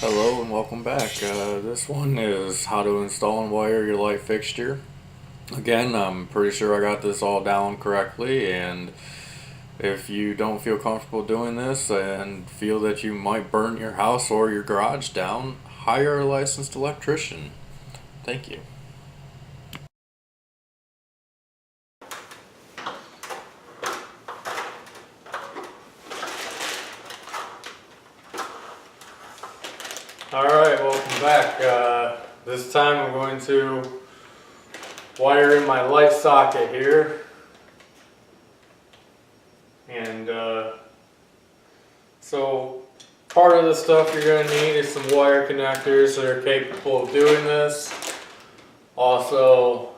Hello and welcome back. This one is how to install and wire your light fixture. Again, I'm pretty sure I got this all down correctly, and if you don't feel comfortable doing this and feel that you might burn your house or your garage down, hire a licensed electrician. Thank you. Alright, welcome back. This time I'm going to wire in my light socket here. And so part of the stuff you're going to need is some wire connectors that are capable of doing this. Also,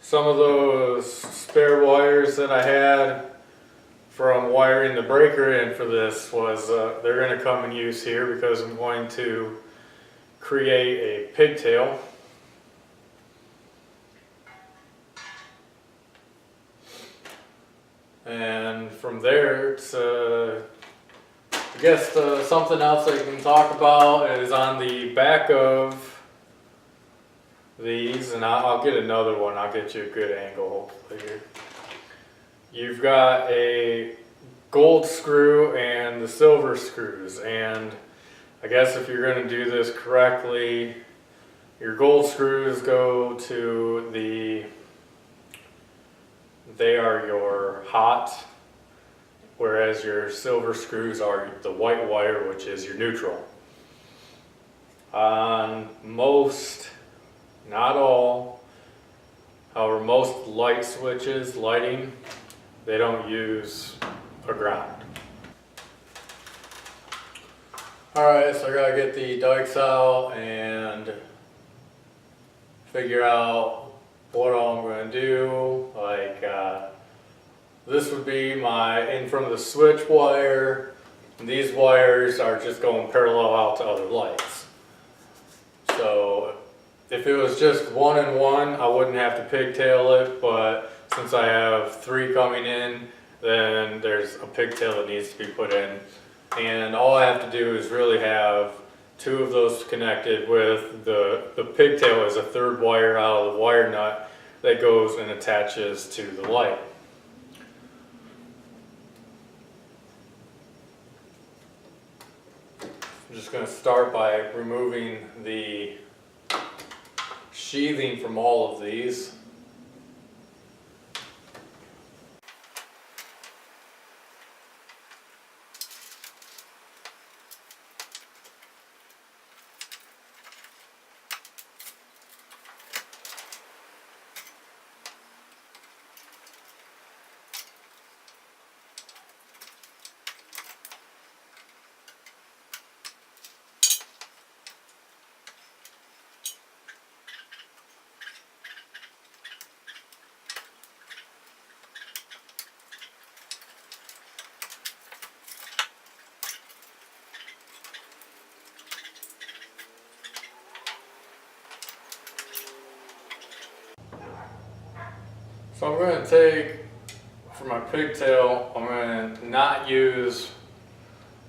some of those spare wires that I had from wiring the breaker in for this was they're going to come in use here because I'm going to create a pigtail. And from there, it's I guess something else I can talk about is on the back of these, and I'll get another one. I'll get you a good angle hopefully here. You've got a gold screw and the silver screws, and I guess if you're going to do this correctly, your gold screws go to they are your hot, whereas your silver screws are the white wire, which is your neutral. On most, not all, however, most light switches, lighting, they don't use a ground. Alright, so I gotta get the dikes out and figure out what all I'm going to do. Like this would be my in from the switch wire, and these wires are just going parallel out to other lights. So if it was just one and one, I wouldn't have to pigtail it, but since I have three coming in, then there's a pigtail that needs to be put in, and all I have to do is really have two of those connected with the pigtail is a third wire out of the wire nut that goes and attaches to the light. I'm just going to start by removing the sheathing from all of these. So I'm going to take, for my pigtail, I'm going to not use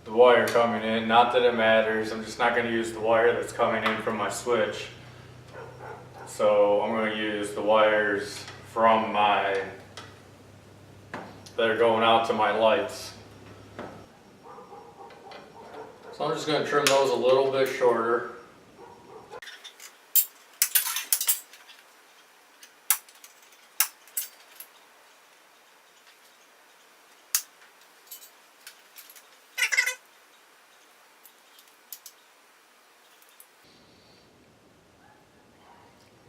the wire coming in, not that it matters, I'm just not going to use the wire that's coming in from my switch. So I'm going to use the wires from that are going out to my lights. So I'm just going to trim those a little bit shorter.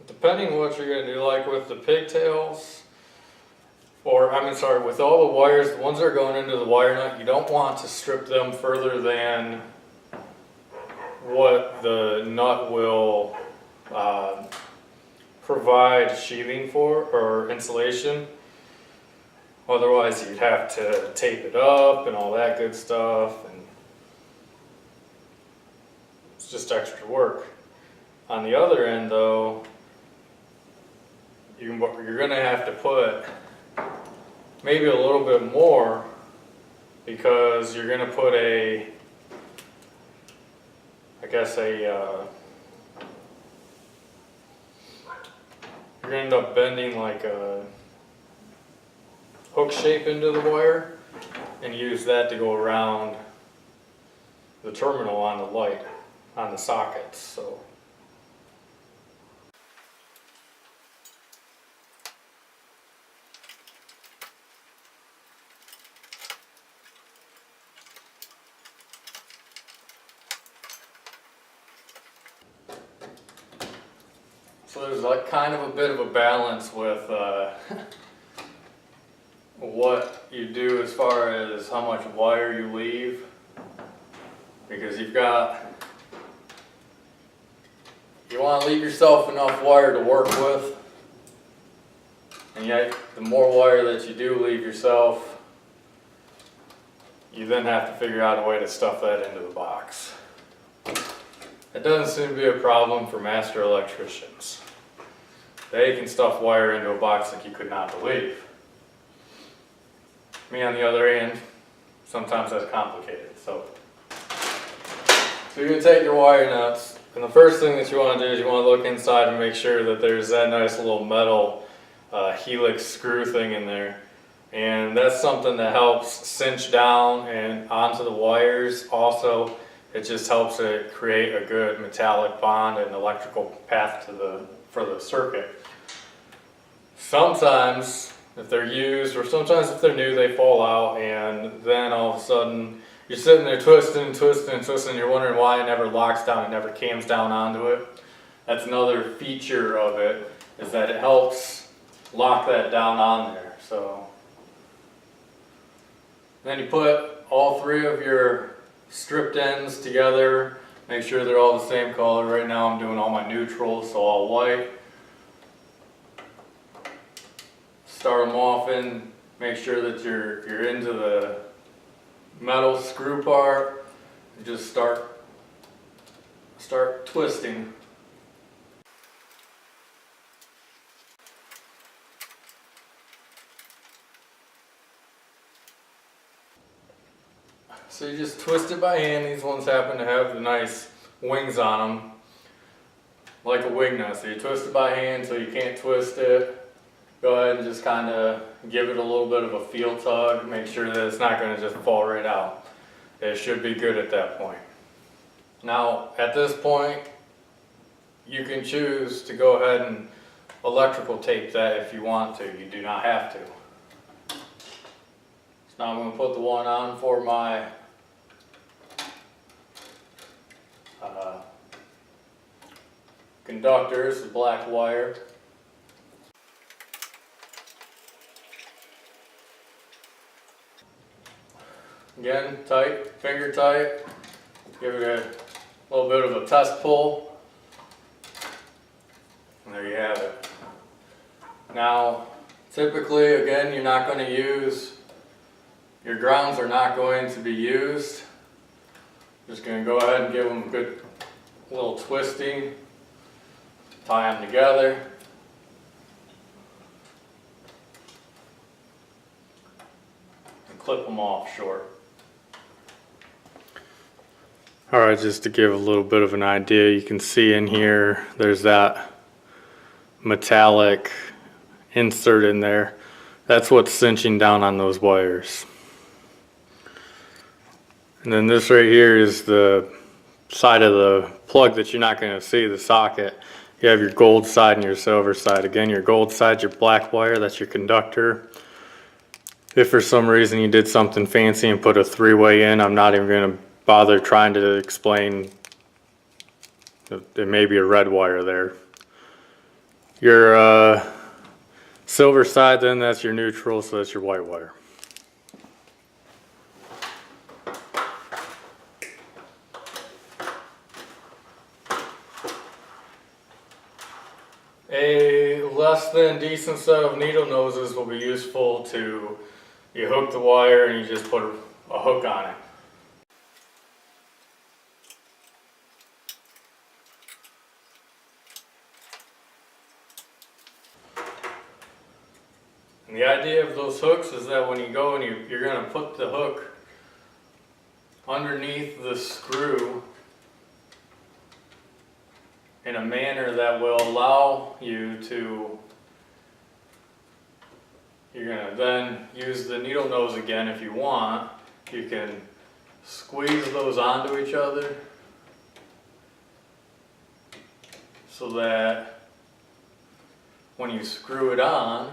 Depending on what you're going to do, like with the pigtails, with all the wires, the ones that are going into the wire nut, you don't want to strip them further than what the nut will provide sheathing for, or insulation. Otherwise you'd have to tape it up and all that good stuff, and it's just extra work. On the other end though, you're going to have to put maybe a little bit more, because you're going to put a guess you're gonna end up bending like a hook shape into the wire and use that to go around the terminal on the light, on the sockets. So there's like kind of a bit of a balance with what you do as far as how much wire you leave, because you want to leave yourself enough wire to work with, and yet the more wire that you do leave yourself, you then have to figure out a way to stuff that into the box. It doesn't seem to be a problem for master electricians. They can stuff wire into a box like you could not believe. Me, on the other hand, sometimes that's complicated. So you're going to take your wire nuts, and the first thing that you want to do is you want to look inside and make sure that there's that nice little metal helix screw thing in there. And that's something that helps cinch down and onto the wires. Also, it just helps it create a good metallic bond and electrical path for the circuit. Sometimes, if they're used, or sometimes if they're new, they fall out, and then all of a sudden you're sitting there twisting and twisting and twisting, and you're wondering why it never locks down, it never cams down onto it. That's another feature of it, is that it helps lock that down on there. So then you put all three of your stripped ends together, make sure they're all the same color. Right now I'm doing all my neutrals, so all white. Start them off and make sure that you're into the metal screw part, and just start twisting. So you just twist it by hand. These ones happen to have the nice wings on them, like a wing nut. So you twist it by hand so you can't twist it. Go ahead and just kind of give it a little bit of a feel tug. Make sure that it's not going to just fall right out. It should be good at that point. Now, at this point, you can choose to go ahead and electrical tape that if you want to. You do not have to. So now I'm going to put the one on for my conductors, the black wire. Again, tight, finger tight. Give it a little bit of a test pull. And there you have it. Now, typically, again, you're not going to use, your grounds are not going to be used. Just going to go ahead and give them a good little twisting. Tie them together. And clip them off short. Alright, just to give a little bit of an idea, you can see in here, there's that metallic insert in there. That's what's cinching down on those wires. And then this right here is the side of the plug that you're not going to see, the socket. You have your gold side and your silver side. Again, your gold side's your black wire, that's your conductor. If for some reason you did something fancy and put a three-way in, I'm not even going to bother trying to explain. There may be a red wire there. Your silver side, then, that's your neutral, so that's your white wire. A less than decent set of needle noses will be useful to, you hook the wire and you just put a hook on it. And the idea of those hooks is that when you go and you're going to put the hook underneath the screw in a manner that will allow you to, you're going to then use the needle nose again if you want. You can squeeze those onto each other so that when you screw it on,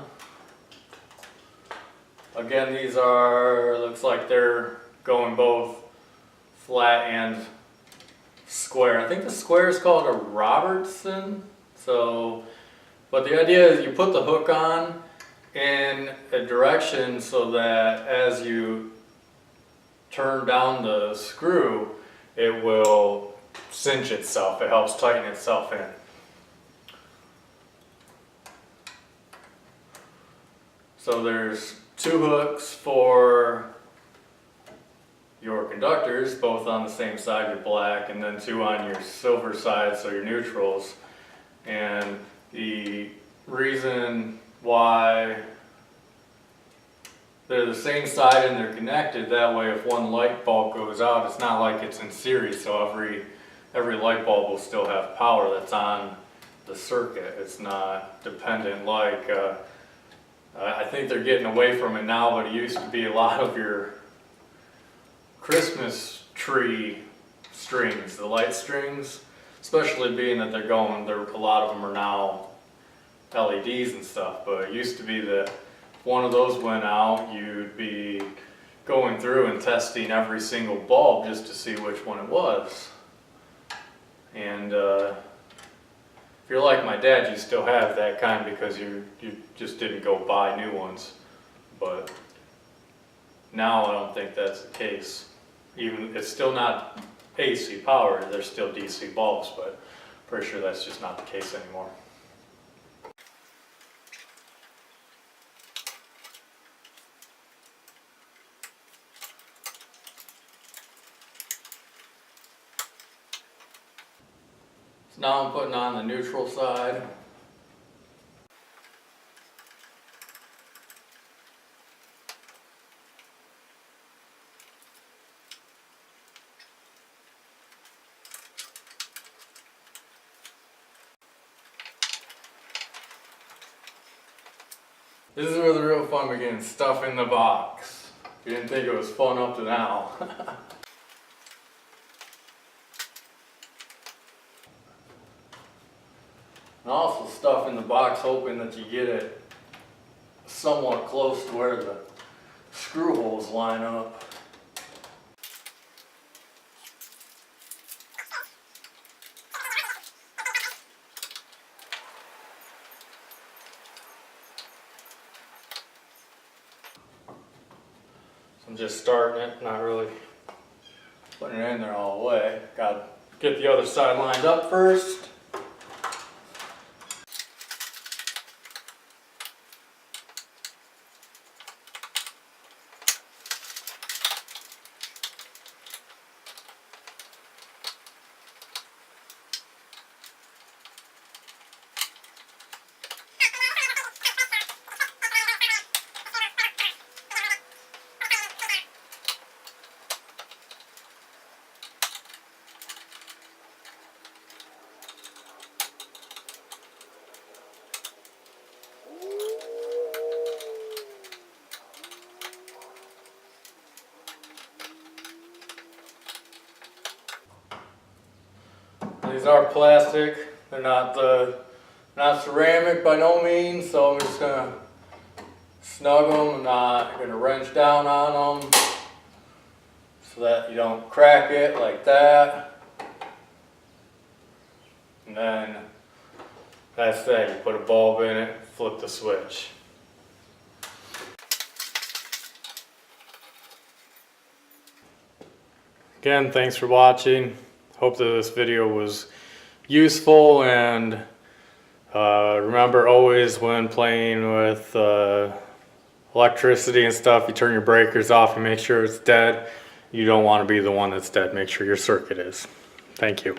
again, these are, looks like they're going both flat and square. I think the square is called a Robertson. So, but the idea is you put the hook on in a direction so that as you turn down the screw, it will cinch itself. It helps tighten itself in. So there's two hooks for your conductors, both on the same side, your black, and then two on your silver side, so your neutrals. And the reason why they're the same side and they're connected, that way if one light bulb goes out, it's not like it's in series, so every light bulb will still have power that's on the circuit. It's not dependent like, I think they're getting away from it now, but it used to be a lot of your Christmas tree strings, the light strings, especially being that a lot of them are now LEDs and stuff, but it used to be that if one of those went out, you'd be going through and testing every single bulb just to see which one it was. And if you're like my dad, you still have that kind because you just didn't go buy new ones. But now I don't think that's the case. Even it's still not AC powered, there's still DC bulbs, but pretty sure that's just not the case anymore. So now I'm putting on the neutral side. This is where the real fun begins, stuff in the box. If you didn't think it was fun up to now. And also stuff in the box hoping that you get it somewhat close to where the screw holes line up. I'm just starting it, not really putting it in there all the way. Got to get the other side lined up first. These are plastic, they're not ceramic by no means, so I'm just gonna snug them. I'm not gonna wrench down on them so that you don't crack it like that. And then that's that, you put a bulb in it, flip the switch. Again, thanks for watching. Hope that this video was useful, and remember always when playing with electricity and stuff, you turn your breakers off and make sure it's dead. You don't want to be the one that's dead. Make sure your circuit is. Thank you.